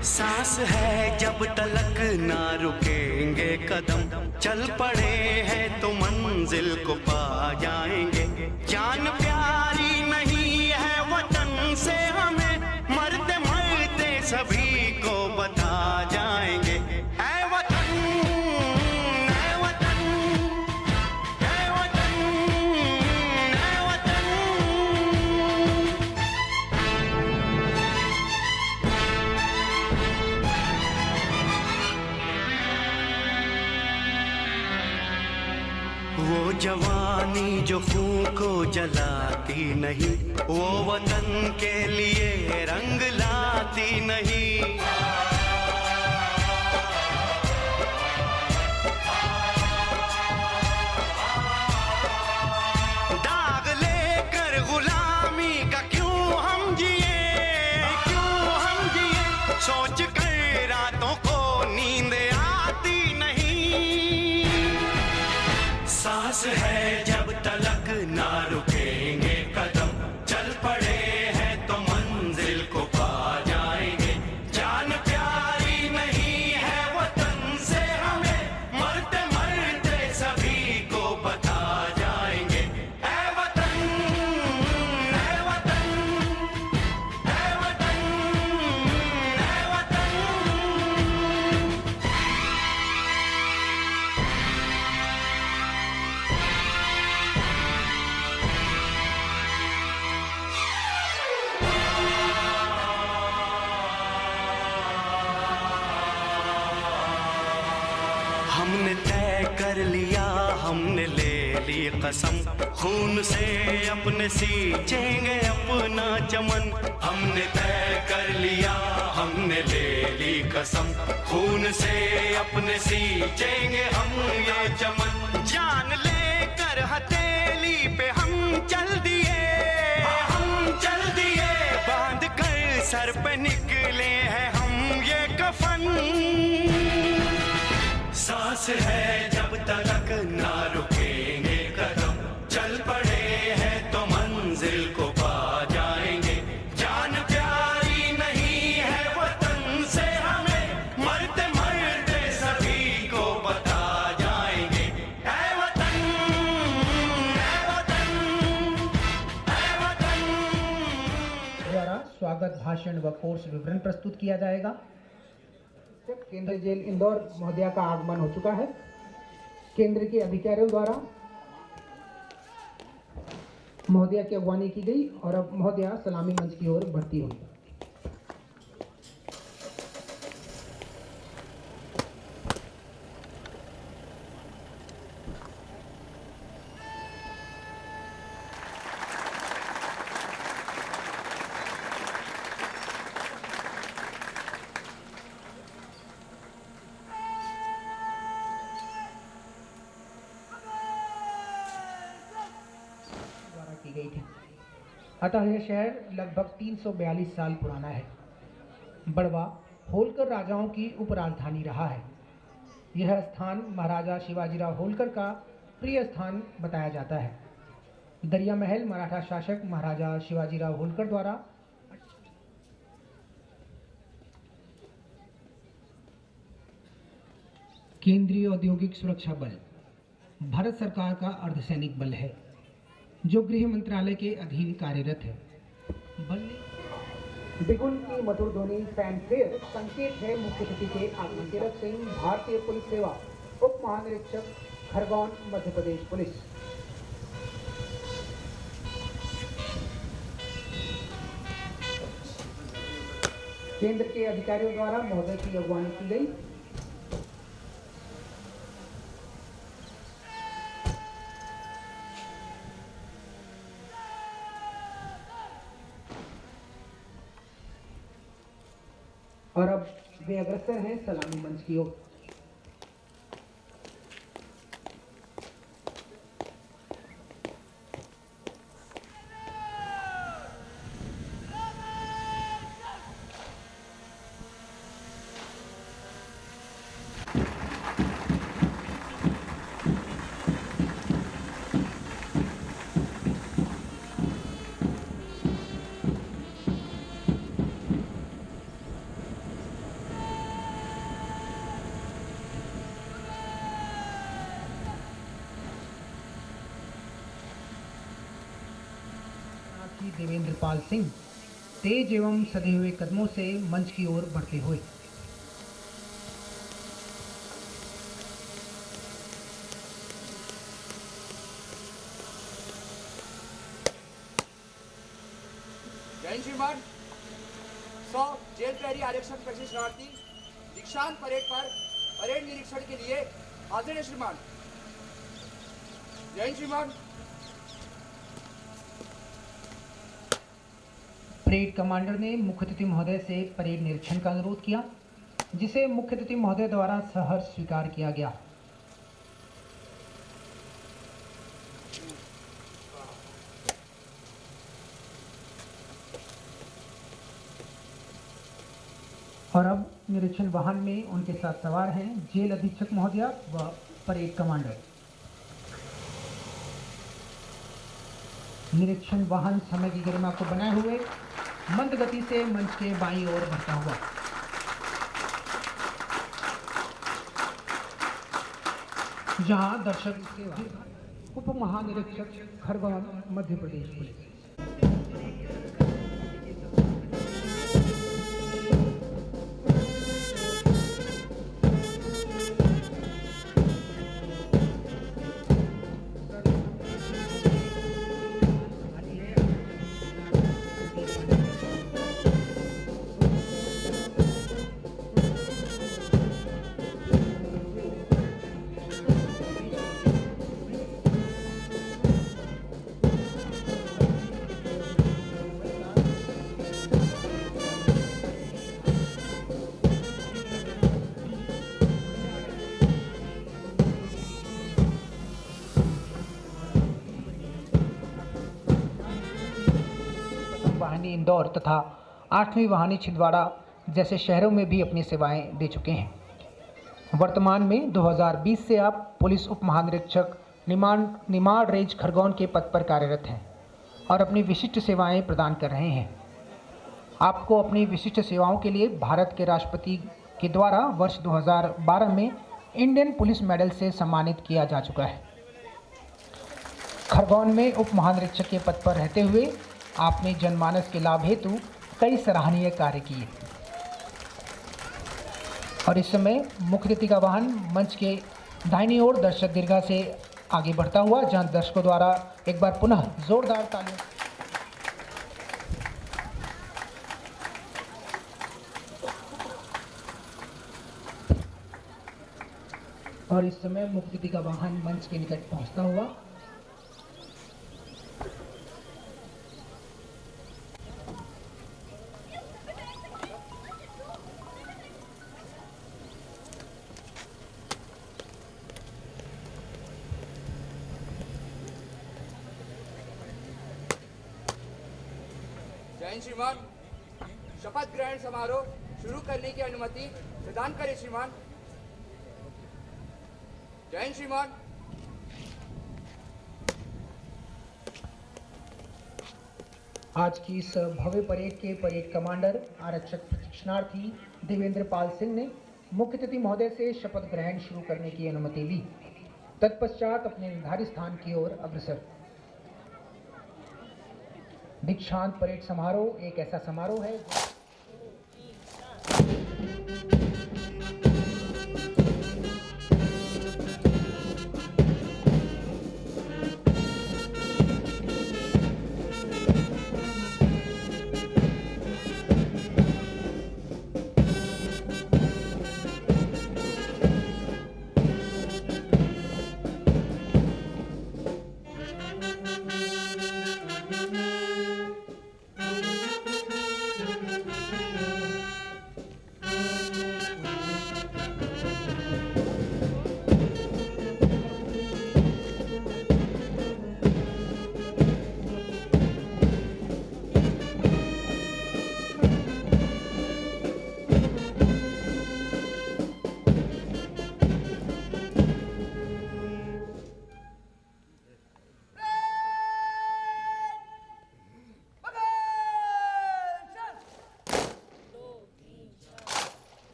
सांस है जब तलक ना रुकेंगे कदम, चल पड़े हैं तो मंजिल को पा जाएंगे। जान प्यारी नहीं है वतन से हमें, मरते मरते सभी को बता जाएंगे। ऐ वतन, ऐ वतन, ऐ वतन, ऐ वतन। वो जवानी जो खून को जलाती नहीं, वो वतन के लिए रंग लाती नहीं। दाग लेकर गुलामी का क्यों हम जिए, क्यों हम जिए, सोच कर रातों को नींद आती नहीं। सांस है जब तलक ना रुकेंगे कदम, चल पड़े हैं तो मंजिल को पा जाएंगे। जान प्यारी नहीं है वतन से हमें, मरते मरते सभी को बता जाएंगे। ऐ वतन, ऐ वतन, ऐ वतन, ऐ वतन। हमने तय कर लिया, हमने ले ली कसम, खून से अपने सींचेंगे अपना चमन। हमने तय कर लिया, हमने ले ली कसम, खून से अपने सींचेंगे हम ये चमन। जान लेकर हथेली पे हम चल दिए, हम चल दिए, बांध कर सर पे निकले हैं हम ये कफन। सांस है जब तलक ना रुकेंगे कदम, चल पड़े हैं तो मंजिल को पा जाएंगे। जान प्यारी नहीं है वतन से हमें, मरते मरते सभी को बता जाएंगे। ऐ वतन, ऐ वतन, ऐ वतन। द्वारा स्वागत भाषण व कोर्स विवरण प्रस्तुत किया जाएगा। केंद्रीय जेल इंदौर महोदया का आगमन हो चुका है। केंद्र के अधिकारियों द्वारा महोदया की अगवानी की गई और अब महोदया सलामी मंच की ओर बढ़ती हुई। की गई थी। अतः यह शहर लगभग 342 साल पुराना है। बड़वा होलकर राजाओं की उपराजधानी रहा है। यह स्थान महाराजा शिवाजीराव होलकर का प्रिय स्थान बताया जाता है। दरिया महल मराठा शासक महाराजा शिवाजीराव होलकर द्वारा केंद्रीय औद्योगिक सुरक्षा बल भारत सरकार का अर्धसैनिक बल है जो गृह मंत्रालय के अधीन कार्यरत है। बल ने बिगुल की मधुर ध्वनि फैनफेयर संकेत है मुख्य अतिथि के आगमन। तीरथ सिंह, भारतीय पुलिस सेवा उप महानिरीक्षक, खरगोन, मध्य प्रदेश पुलिस। केंद्र के अधिकारियों द्वारा महोदय की अगवानी की गई। और अब वे अग्रसर हैं सलामी मंच की ओर। देवेंद्र पाल सिंह तेज एवं सधे हुए कदमों से मंच की ओर बढ़ते हुए। जय श्रीमान। 100 जेल प्रहरी आरक्षक प्रशिक्षणार्थी दीक्षांत परेड पर परेड निरीक्षण के लिए हाजिर है श्रीमान। जय श्रीमान। परेड कमांडर ने मुख्य अतिथि महोदय से परेड निरीक्षण का अनुरोध किया, जिसे मुख्य अतिथि महोदय द्वारा सहर्ष स्वीकार किया गया। और अब निरीक्षण वाहन में उनके साथ सवार हैं जेल अधीक्षक महोदया व परेड कमांडर। निरीक्षण वाहन समय की गरिमा को बनाए हुए मंद गति से मंच के बाईं ओर बढ़ता हुआ। जहां दर्शक सेवा उप महानिरीक्षक खरगोन मध्य प्रदेश पुलिस। वाहिनी इंदौर तथा 8वीं वाहिनी छिंदवाड़ा जैसे शहरों में भी अपनी सेवाएं दे चुके हैं। वर्तमान में 2020 से आप पुलिस उप महानिरीक्षक निमाड़ रेंज खरगोन के पद पर कार्यरत हैं और अपनी विशिष्ट सेवाएं प्रदान कर रहे हैं। आपको अपनी विशिष्ट सेवाओं के लिए भारत के राष्ट्रपति के द्वारा वर्ष 2012 में इंडियन पुलिस मेडल से सम्मानित किया जा चुका है। खरगोन में उप महानिरीक्षक के पद पर रहते हुए आपने जनमानस के लाभ हेतु कई सराहनीय कार्य किए और इस समय मुख्य अतिथि का वाहन मंच के दाहिनी ओर दर्शक दीर्घा से आगे बढ़ता हुआ, जहां दर्शकों द्वारा एक बार पुनः जोरदार तालियों और इस समय मुख्य अतिथि का वाहन मंच के निकट पहुंचता हुआ। जय श्रीमान। शपथ ग्रहण समारोह शुरू करने की अनुमति प्रदान करें श्रीमान। जय श्रीमान। आज की इस भव्य परेड के परेड कमांडर आरक्षक प्रशिक्षणार्थी देवेंद्र पाल सिंह ने मुख्य अतिथि महोदय से शपथ ग्रहण शुरू करने की अनुमति ली। तत्पश्चात अपने निर्धारित स्थान की ओर अग्रसर। दीक्षांत परेड समारोह एक ऐसा समारोह है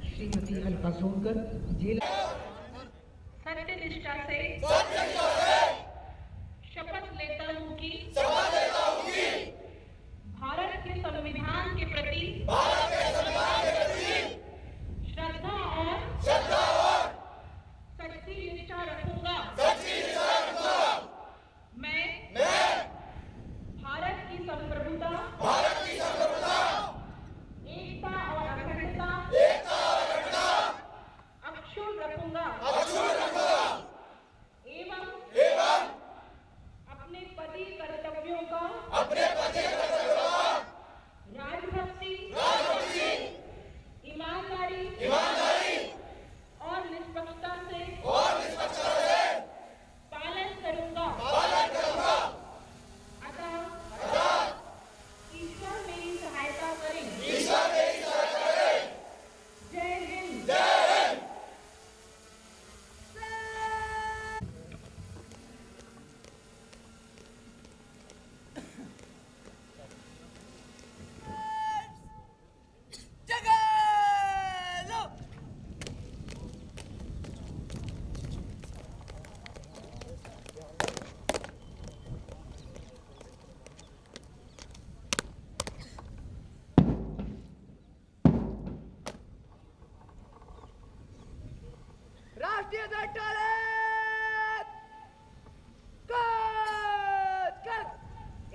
श्रीमती अलका सोनकर जेल सत्यनिष्ठा से शपथ लेता हूँ कि भारत के संविधान के प्रति श्रद्धा और सच्ची निष्ठा रखूंगा। मैं भारत की संप्रभुता, एकता और अखंडता अक्षुण्ण रखूंगा एवं अपने पति कर्तव्यों का राजभक्ति, ईमानदारी और निष्पक्षता से पालन करूंगा। अतः ईश्वर मेरी सहायता करें। जय हिंद। राष्ट्रीय ध्वज डालें। कट।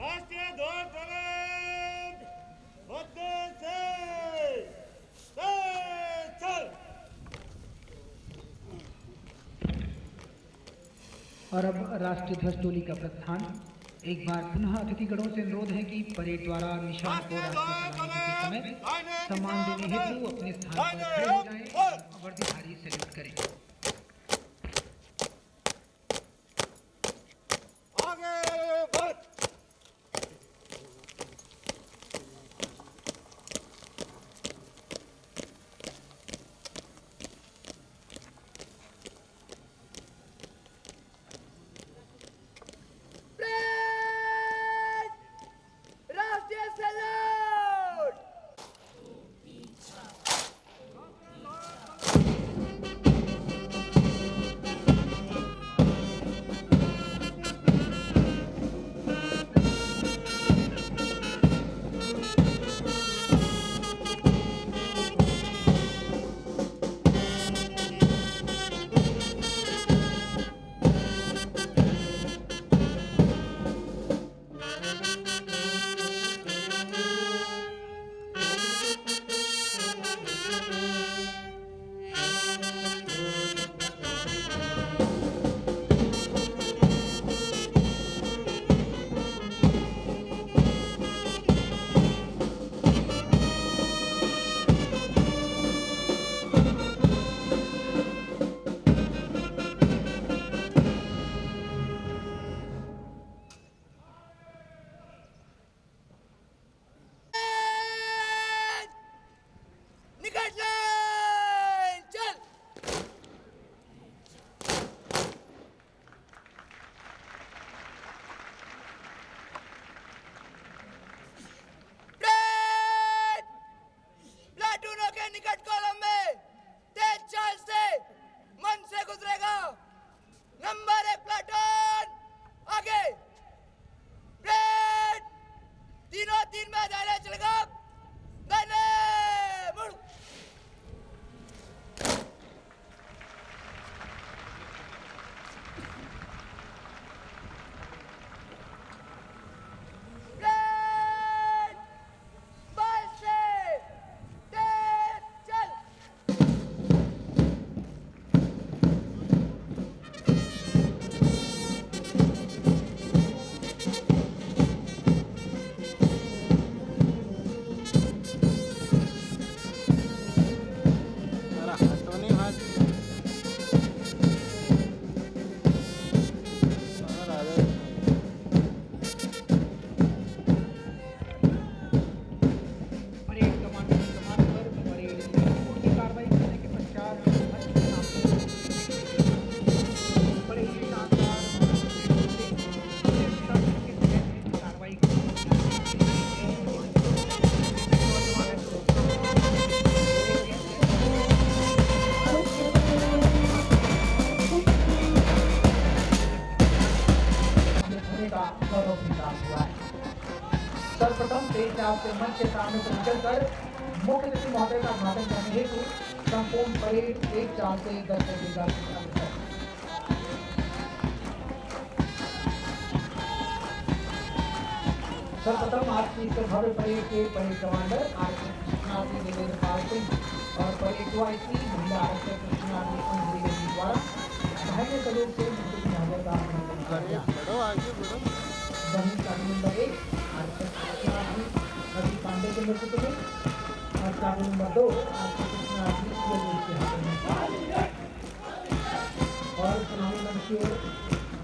राष्ट्रीय ध्वज डालें। मध्य से चल। और अब राष्ट्रीय ध्वज टोली का प्रस्थान। एक बार पुनः अतिथिगणों से अनुरोध है कि परेड द्वारा निशान को राष्ट्रीय सलामी के समय सम्मान देने हेतु अपने स्थान पर खड़े हो जाएं और वर्दीधारी सैल्यूट करें। राष्ट्रीय सैल्यूट। पश्चात से मंच के सामने से निकलकर मुख्य अतिथि महोदय का उद्घाटन करने हेतु संपूर्ण परेड 1-4 से 10 बजे का अग्रसर। सर्वप्रथम आज की इस भव्य परेड के परेड कमांडर आरक्षक देवेंद्र पाल सिंह और परेड 2 महिला आरक्षक कृष्णाजी अंजलि देवी द्वारा दाहिने सलूट से मुख्य महोदय का अभिनंदन किया गया। वहीं चाबी नंबर 1 आरक्षक कृष्णाजी रवि पांडे के नेतृत्व में और चाबी नंबर 2 आरक्षक कृष्णाजी के हाथों में और चुनावी मंच की ओर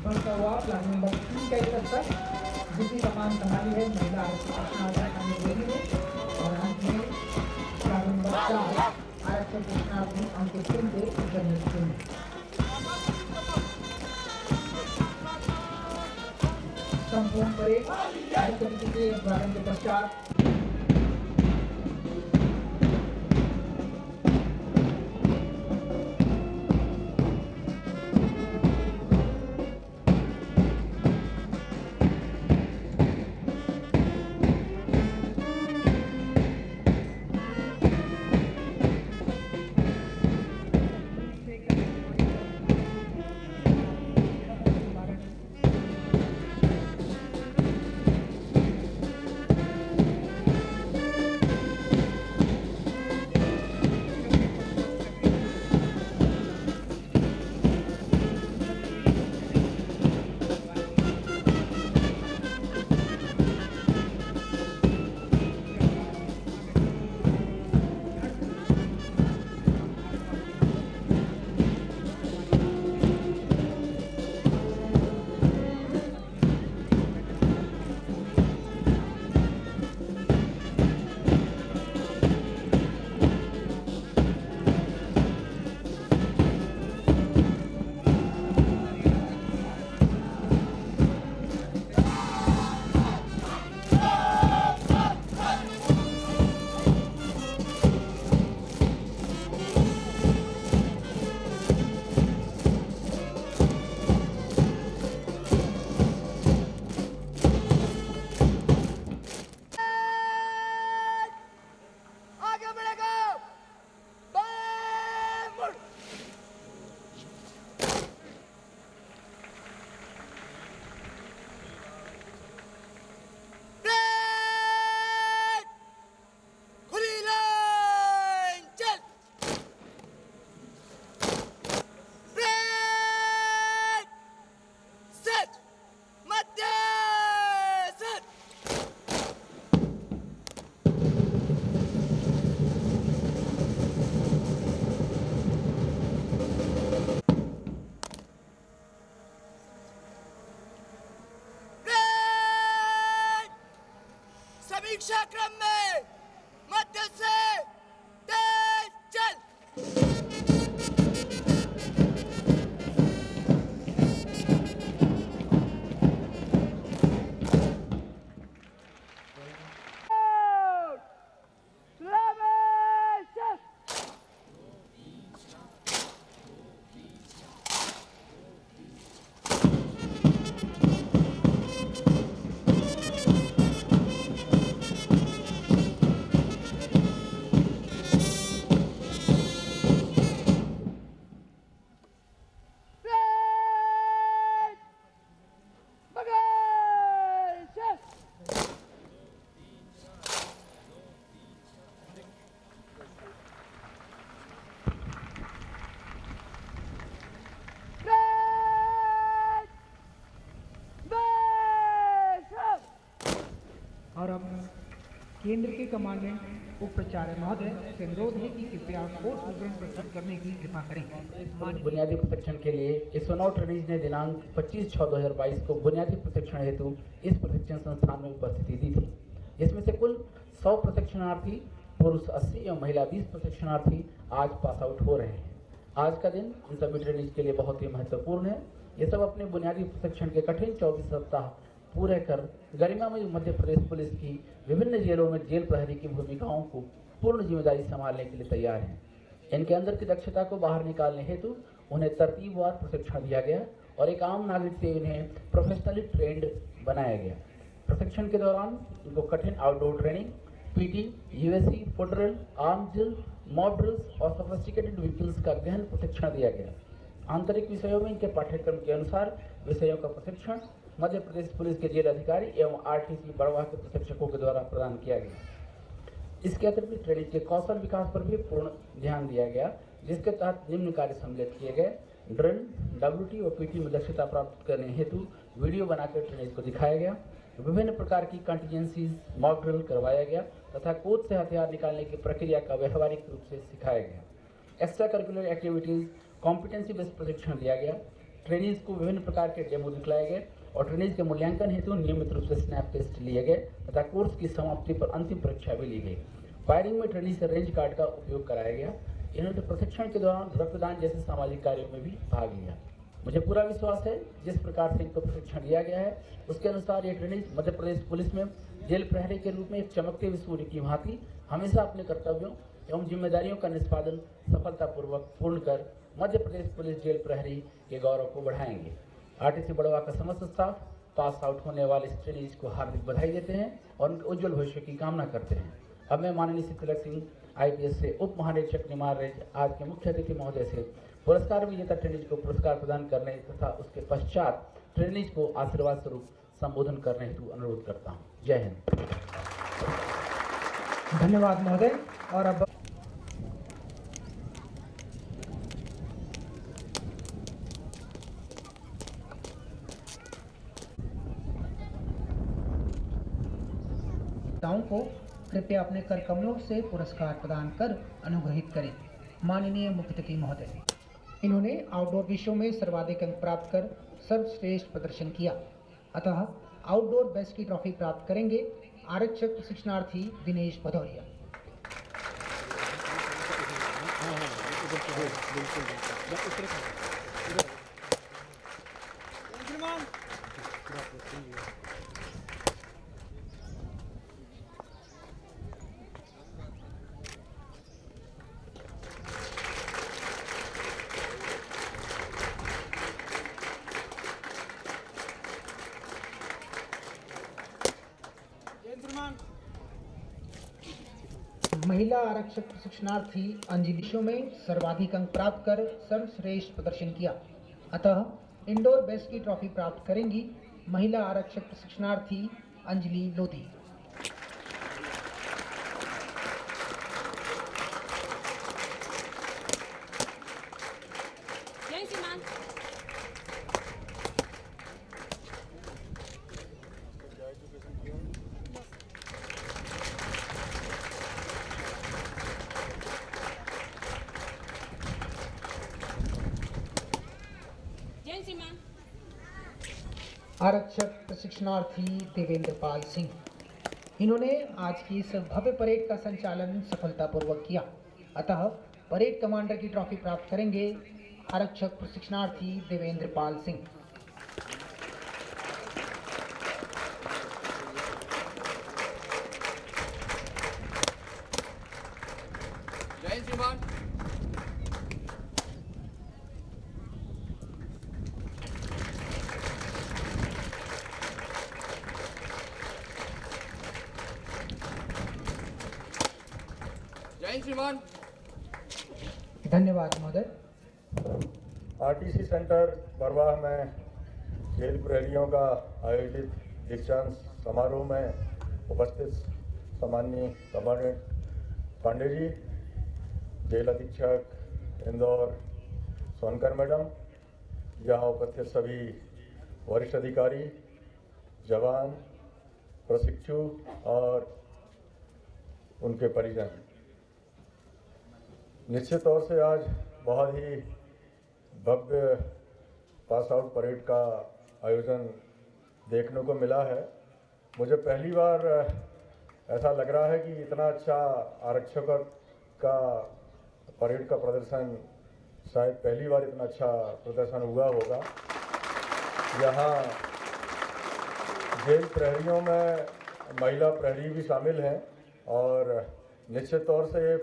बढ़ता हुआ प्लान नंबर 3 का एक तक जिसकी कमान संभाली है महिला आरक्षक कृष्णाजी देवी ने और अंत में चाबी नंबर 4 आरक्षक कृष्णाजी अंकित सिंह के नेतृत्व में। संपूर्ण परेड कार्यक्रम के उद्घाटन के पश्चात समीक्षा क्रम में मध्य से तेज चल। और अब केंद्र के कमांडेंट उप प्राचार्य महोदय से अनुरोध है कि कृपया कोर्स विवरण प्रस्तुत करने की कृपा करें। बुनियादी प्रशिक्षण के लिए इसवनौ ट्रेनीज ने दिनांक 25/6/2022 को बुनियादी प्रशिक्षण हेतु इस प्रशिक्षण संस्थान में उपस्थिति दी थी। इसमें से कुल 100 प्रशिक्षणार्थी, पुरुष 80 एवं महिला 20 प्रशिक्षणार्थी आज पास आउट हो रहे हैं। आज का दिन उन सभी ट्रेनीज के लिए बहुत ही महत्वपूर्ण है। ये सब अपने बुनियादी प्रशिक्षण के कठिन 24 सप्ताह पूरे कर गरिमामय मध्य प्रदेश पुलिस की विभिन्न जेलों में जेल प्रहरी की भूमिकाओं को पूर्ण जिम्मेदारी संभालने के लिए तैयार हैं। इनके अंदर की दक्षता को बाहर निकालने हेतु उन्हें तरतीबवार प्रशिक्षण दिया गया और एक आम नागरिक से इन्हें प्रोफेशनली ट्रेंड बनाया गया। प्रशिक्षण के दौरान उनको कठिन outdoor training, PT, USC, foot drill, arm drill, mob drills और सोफिस्टिकेटेड व्हीकल्स का गहन प्रशिक्षण दिया गया। आंतरिक विषयों में इनके पाठ्यक्रम के अनुसार विषयों का प्रशिक्षण मध्य प्रदेश पुलिस के जेल अधिकारी एवं आरटीसी बड़वाह के प्रशिक्षकों के द्वारा प्रदान किया गया। इसके अतिरिक्त ट्रेनिंग के कौशल विकास पर भी पूर्ण ध्यान दिया गया, जिसके तहत निम्न कार्य सम्मिलित किए गए। ड्रिल, डब्ल्यूटी और पीटी में दक्षता प्राप्त करने हेतु वीडियो बनाकर ट्रेनिंग को दिखाया गया। विभिन्न प्रकार की कंटीजेंसीज मॉक ड्रिल करवाया गया तथा कोच से हथियार निकालने की प्रक्रिया का व्यवहारिक रूप से सिखाया गया। Extra curricular activities, competency based प्रशिक्षण दिया गया। ट्रेनिंग्स को विभिन्न प्रकार के डेमो दिखलाए गए और ट्रेनिंग्स के मूल्यांकन हेतु नियमित रूप से स्नैप टेस्ट लिए गए तथा कोर्स की समाप्ति पर अंतिम परीक्षा भी ली गई। फायरिंग में ट्रेनिंग से रेंज कार्ड का उपयोग कराया गया। इन्होंने प्रशिक्षण के दौरान रक्तदान जैसे सामाजिक कार्यों में भी भाग लिया। मुझे पूरा विश्वास है जिस प्रकार से इनको प्रशिक्षण दिया गया है उसके अनुसार ये ट्रेनिंग मध्य प्रदेश पुलिस में जेल प्रहरी के रूप में एक चमकते हुए सूर्य की भांति हमेशा अपने कर्तव्यों एवं जिम्मेदारियों का निष्पादन सफलतापूर्वक पूर्ण कर मध्य प्रदेश पुलिस जेल प्रहरी के गौरव को बढ़ाएंगे। आरटीसी बड़वाह का समस्त स्टाफ पास आउट होने वाले इस ट्रेनिंग को हार्दिक बधाई देते हैं और उनके उज्जवल भविष्य की कामना करते हैं। अब मैं माननीय श्री तिलक सिंह आईपीएस से उप महानिरीक्षक निमाड़ रेंज आज के मुख्य अतिथि महोदय से पुरस्कार विजेता ट्रेनिंग को पुरस्कार प्रदान करने तथा उसके पश्चात ट्रेनिंग को आशीर्वाद स्वरूप संबोधन करने हेतु अनुरोध करता हूँ। जय हिंद। धन्यवाद महोदय। और अब को कृपया अपने कर कमलों से पुरस्कार प्रदान कर अनुग्रहित करें। माननीय मुख्य अतिथि महोदय, इन्होंने आउटडोर विषयों में सर्वाधिक अंक प्राप्त कर सर्वश्रेष्ठ प्रदर्शन किया, अतः आउटडोर बेस्ट की ट्रॉफी प्राप्त करेंगे आरक्षक प्रशिक्षणार्थी दिनेश भदौरिया। महिला आरक्षक प्रशिक्षणार्थी अंजलि विषयों में सर्वाधिक अंक प्राप्त कर सर्वश्रेष्ठ प्रदर्शन किया, अतः इंडोर बेस्ट की ट्रॉफी प्राप्त करेंगी महिला आरक्षक प्रशिक्षणार्थी अंजलि लोधी। आरक्षक प्रशिक्षणार्थी देवेंद्र पाल सिंह, इन्होंने आज की इस भव्य परेड का संचालन सफलतापूर्वक किया, अतः परेड कमांडर की ट्रॉफी प्राप्त करेंगे आरक्षक प्रशिक्षणार्थी देवेंद्र पाल सिंह। जय श्रीमान। श्रीमान। धन्यवाद महोदय। आरटीसी सेंटर बड़वाह में जेल प्रहरियों का आयोजित दीक्षांत समारोह में उपस्थित सम्माननीय कमांडेंट पांडे जी, जेल अधीक्षक इंदौर सोनकर मैडम, यहाँ उपस्थित सभी वरिष्ठ अधिकारी, जवान, प्रशिक्षु और उनके परिजन, निश्चित तौर से आज बहुत ही भव्य पास आउट परेड का आयोजन देखने को मिला है। मुझे पहली बार ऐसा लग रहा है कि इतना अच्छा आरक्षकों का परेड का प्रदर्शन शायद पहली बार इतना अच्छा प्रदर्शन हुआ होगा। यहाँ जेल प्रहरियों में महिला प्रहरी भी शामिल हैं और निश्चित तौर से ये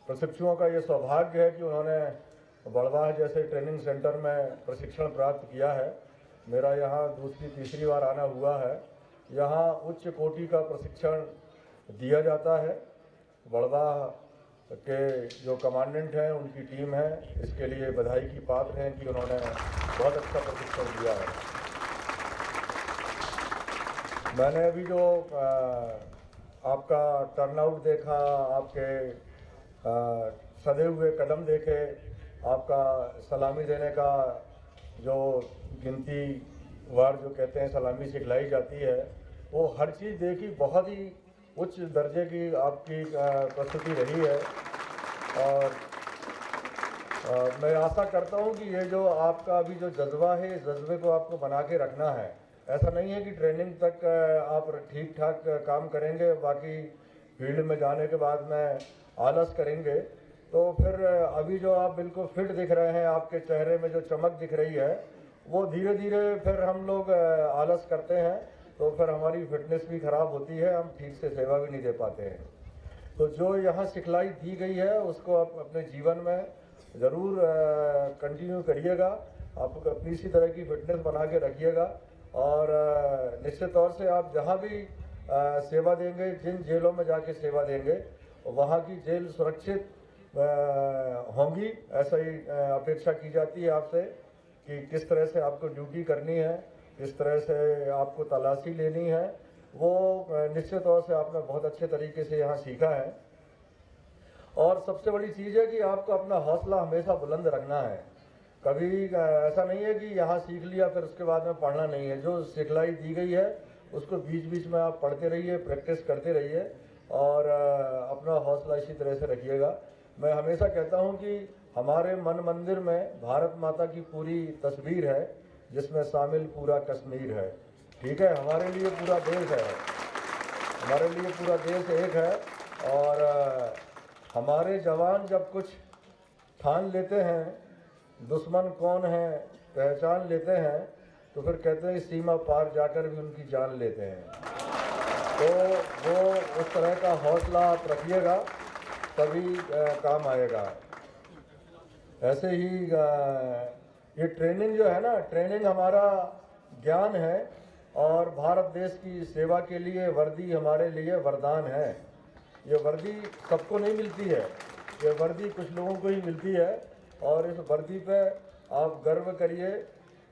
प्रशिक्षुओं का ये सौभाग्य है कि उन्होंने बड़वाह जैसे ट्रेनिंग सेंटर में प्रशिक्षण प्राप्त किया है मेरा यहाँ दूसरी तीसरी बार आना हुआ है। यहाँ उच्च कोटि का प्रशिक्षण दिया जाता है। बड़वा के जो कमांडेंट हैं, उनकी टीम है, इसके लिए बधाई की पात्र हैं कि उन्होंने बहुत अच्छा प्रशिक्षण दिया है। मैंने अभी जो आपका टर्नआउट देखा, आपके सधे हुए कदम देखे, आपका सलामी देने का जो गिनती वार जो कहते हैं सलामी सिखलाई जाती है, वो हर चीज़ देखी। बहुत ही उच्च दर्जे की आपकी प्रस्तुति रही है। और मैं आशा करता हूँ कि ये जो आपका अभी जो जज्बा है, इस जज्बे को आपको बना के रखना है। ऐसा नहीं है कि ट्रेनिंग तक आप ठीक ठाक काम करेंगे, बाकी फील्ड में जाने के बाद में आलस करेंगे, तो फिर अभी जो आप बिल्कुल फिट दिख रहे हैं, आपके चेहरे में जो चमक दिख रही है, वो धीरे धीरे फिर हम लोग आलस करते हैं, तो फिर हमारी फिटनेस भी खराब होती है, हम ठीक से सेवा भी नहीं दे पाते हैं। तो जो यहाँ सिखलाई दी गई है उसको आप अपने जीवन में ज़रूर कंटिन्यू करिएगा। आप अपनी इसी तरह की फिटनेस बना के रखिएगा और निश्चित तौर से आप जहाँ भी सेवा देंगे, जिन जेलों में जाके सेवा देंगे, वहाँ की जेल सुरक्षित होंगी, ऐसा ही अपेक्षा की जाती है आपसे कि किस तरह से आपको ड्यूटी करनी है, किस तरह से आपको तलाशी लेनी है, वो निश्चित तौर से आपने बहुत अच्छे तरीके से यहाँ सीखा है। और सबसे बड़ी चीज़ है कि आपको अपना हौसला हमेशा बुलंद रखना है। कभी ऐसा नहीं है कि यहाँ सीख लिया फिर उसके बाद में पढ़ना नहीं है। जो सिखलाई दी गई है उसको बीच बीच में आप पढ़ते रहिए, प्रैक्टिस करते रहिए और अपना हौसला इसी तरह से रखिएगा। मैं हमेशा कहता हूँ कि हमारे मन मंदिर में भारत माता की पूरी तस्वीर है, जिसमें शामिल पूरा कश्मीर है। ठीक है, हमारे लिए पूरा देश है, हमारे लिए पूरा देश एक है। और हमारे जवान जब कुछ ठान लेते हैं, दुश्मन कौन है पहचान लेते हैं, तो फिर कहते हैं सीमा पार जाकर भी उनकी जान लेते हैं। तो वो उस तरह का हौसला आप रखिएगा, तभी काम आएगा। ऐसे ही ये ट्रेनिंग जो है ना, ट्रेनिंग हमारा ज्ञान है और भारत देश की सेवा के लिए वर्दी हमारे लिए वरदान है। ये वर्दी सबको नहीं मिलती है, ये वर्दी कुछ लोगों को ही मिलती है और इस वर्दी पे आप गर्व करिए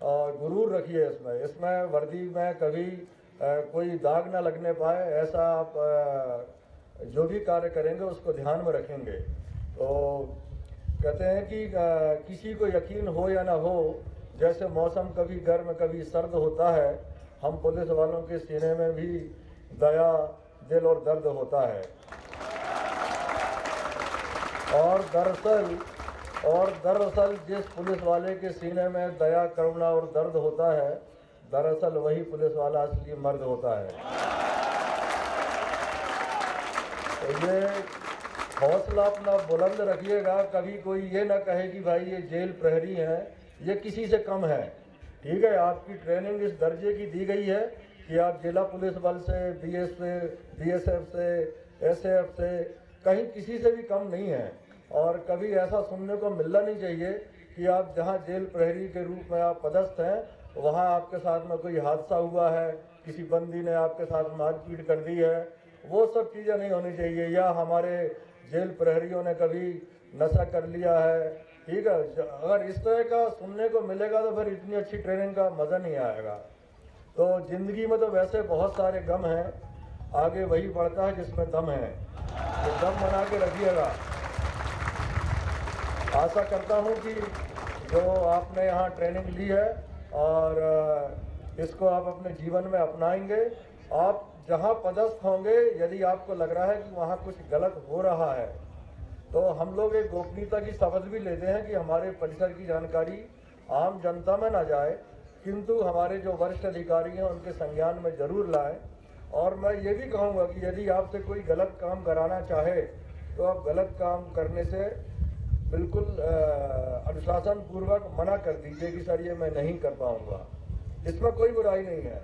और गुरूर रखिए। इसमें वर्दी में कभी कोई दाग ना लगने पाए, ऐसा आप जो भी कार्य करेंगे उसको ध्यान में रखेंगे। तो कहते हैं कि किसी को यकीन हो या ना हो, जैसे मौसम कभी गर्म कभी सर्द होता है, हम पुलिस वालों के सीने में भी दया, दिल और दर्द होता है। और दरअसल जिस पुलिस वाले के सीने में दया, करुणा और दर्द होता है, दरअसल वही पुलिस वाला असली मर्द होता है। तो ये हौसला अपना बुलंद रखिएगा। कभी कोई ये ना कहे कि भाई ये जेल प्रहरी हैं, ये किसी से कम है। ठीक है, आपकी ट्रेनिंग इस दर्जे की दी गई है कि आप जिला पुलिस बल से, BSF से, SF से कहीं किसी से भी कम नहीं है। और कभी ऐसा सुनने को मिलना नहीं चाहिए कि आप जहां जेल प्रहरी के रूप में आप पदस्थ हैं, वहां आपके साथ में कोई हादसा हुआ है, किसी बंदी ने आपके साथ मारपीट कर दी है, वो सब चीज़ें नहीं होनी चाहिए। या हमारे जेल प्रहरियों ने कभी नशा कर लिया है। ठीक है, अगर इस तरह का सुनने को मिलेगा तो फिर इतनी अच्छी ट्रेनिंग का मज़ा नहीं आएगा। तो ज़िंदगी में तो वैसे बहुत सारे गम हैं, आगे वही बढ़ता है जिसमें दम है। तो दम बना के रखिएगा। आशा करता हूँ कि जो आपने यहाँ ट्रेनिंग ली है और इसको आप अपने जीवन में अपनाएंगे। आप जहाँ पदस्थ होंगे, यदि आपको लग रहा है कि वहाँ कुछ गलत हो रहा है, तो हम लोग एक गोपनीयता की शपथ भी लेते हैं कि हमारे परिसर की जानकारी आम जनता में ना जाए, किंतु हमारे जो वरिष्ठ अधिकारी हैं उनके संज्ञान में जरूर लाएं। और मैं ये भी कहूँगा कि यदि आपसे कोई गलत काम कराना चाहे तो आप गलत काम करने से बिल्कुल अनुशासन पूर्वक मना कर दीजिए कि सर ये मैं नहीं कर पाऊँगा। इसमें कोई बुराई नहीं है।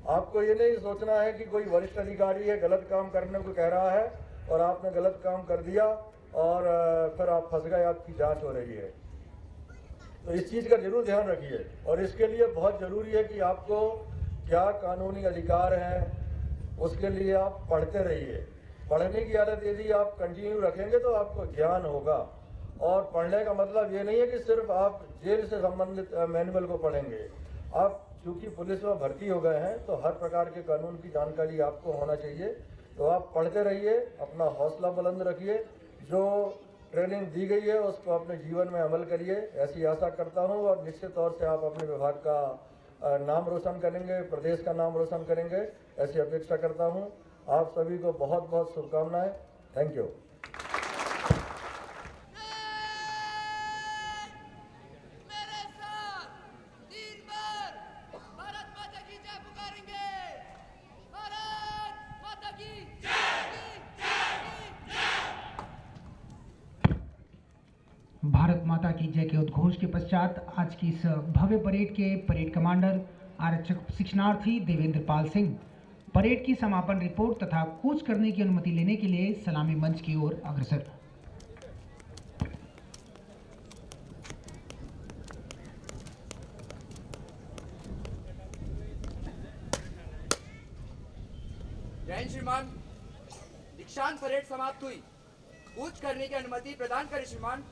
आपको ये नहीं सोचना है कि कोई वरिष्ठ अधिकारी है गलत काम करने को कह रहा है और आपने गलत काम कर दिया और फिर आप फंस गए, आपकी जांच हो रही है। तो इस चीज़ का जरूर ध्यान रखिए। और इसके लिए बहुत ज़रूरी है कि आपको क्या कानूनी अधिकार हैं उसके लिए आप पढ़ते रहिए। पढ़ने की आदत यदि आप कंटिन्यू रखेंगे तो आपको ज्ञान होगा। और पढ़ने का मतलब ये नहीं है कि सिर्फ आप जेल से संबंधित मैनुअल को पढ़ेंगे। आप चूँकि पुलिस में भर्ती हो गए हैं तो हर प्रकार के कानून की जानकारी आपको होना चाहिए। तो आप पढ़ते रहिए, अपना हौसला बुलंद रखिए, जो ट्रेनिंग दी गई है उसको अपने जीवन में अमल करिए, ऐसी आशा करता हूँ। और निश्चित तौर से आप अपने विभाग का नाम रोशन करेंगे, प्रदेश का नाम रोशन करेंगे, ऐसी अपेक्षा करता हूँ। आप सभी को बहुत बहुत शुभकामनाएं। Thank you. भारत माता की जय के उद्घोष के पश्चात आज की इस भव्य परेड के परेड कमांडर आरक्षक प्रशिक्षणार्थी देवेंद्र पाल सिंह परेड की समापन रिपोर्ट तथा कूच करने की अनुमति लेने के लिए सलामी मंच की ओर अग्रसर। जय हिंद श्रीमान। दीक्षांत परेड समाप्त हुई। कूच करने की अनुमति प्रदान करें श्रीमान।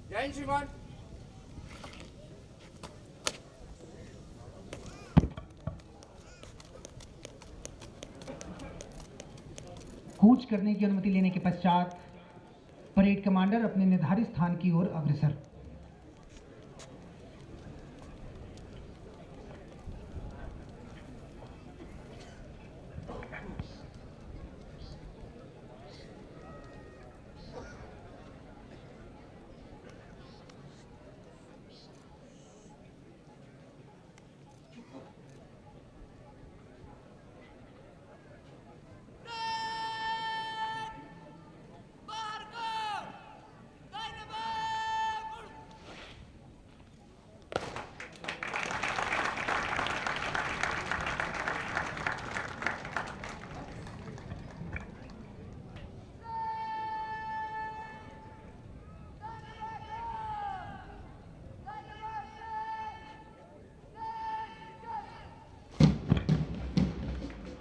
जय हिंद श्रीमान। कूच करने की अनुमति लेने के पश्चात परेड कमांडर अपने निर्धारित स्थान की ओर अग्रसर।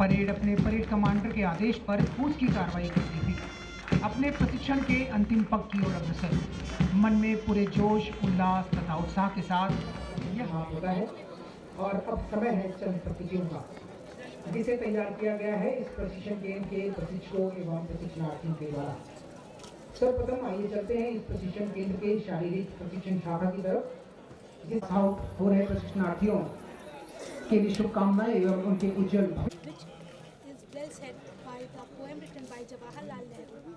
परेड अपने परेड कमांडर के आदेश पर कूच की कार्रवाई करती हुई अपने प्रशिक्षण के अंतिम पग की ओर अग्रसर। मन में पूरे जोश, उल्लास तथा उत्साह के साथ यह होता है। और अब समय है चंद प्रस्तुतियों का, जिसे तैयार किया गया है इस प्रशिक्षण केंद्र के प्रशिक्षकों एवं प्रशिक्षणार्थियों के द्वारा। सर्वप्रथम आइए चलते हैं इस प्रशिक्षण केंद्र के शारीरिक प्रशिक्षण शाखा की तरफ, जिस हो रहे प्रशिक्षणार्थियों के लिए शुभकामनाएं एवं उनके उज्जवल which is well said by the poem written by Jawaharlal Nehru,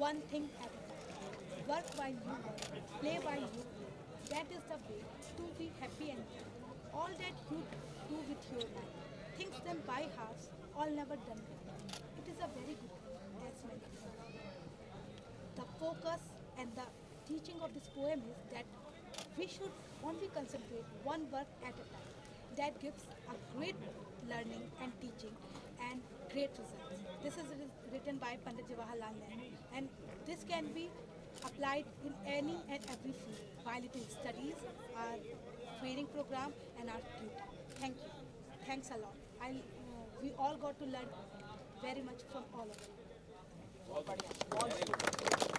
one thing at a time. Work while you work, play while you play. That is the way to be happy and free. All that you do with your life, things them by heart, all never done with them. It is a very good assessment. The focus and the teaching of this poem is that we should only concentrate one work at a time. That gives a great learning and teaching and great results. This is written by Pandit Jawaharlal Nehru, and this can be applied in any and every field, while it is studies, our training program and our tutor. Thank you. Thanks a lot. We all got to learn very much from all of you.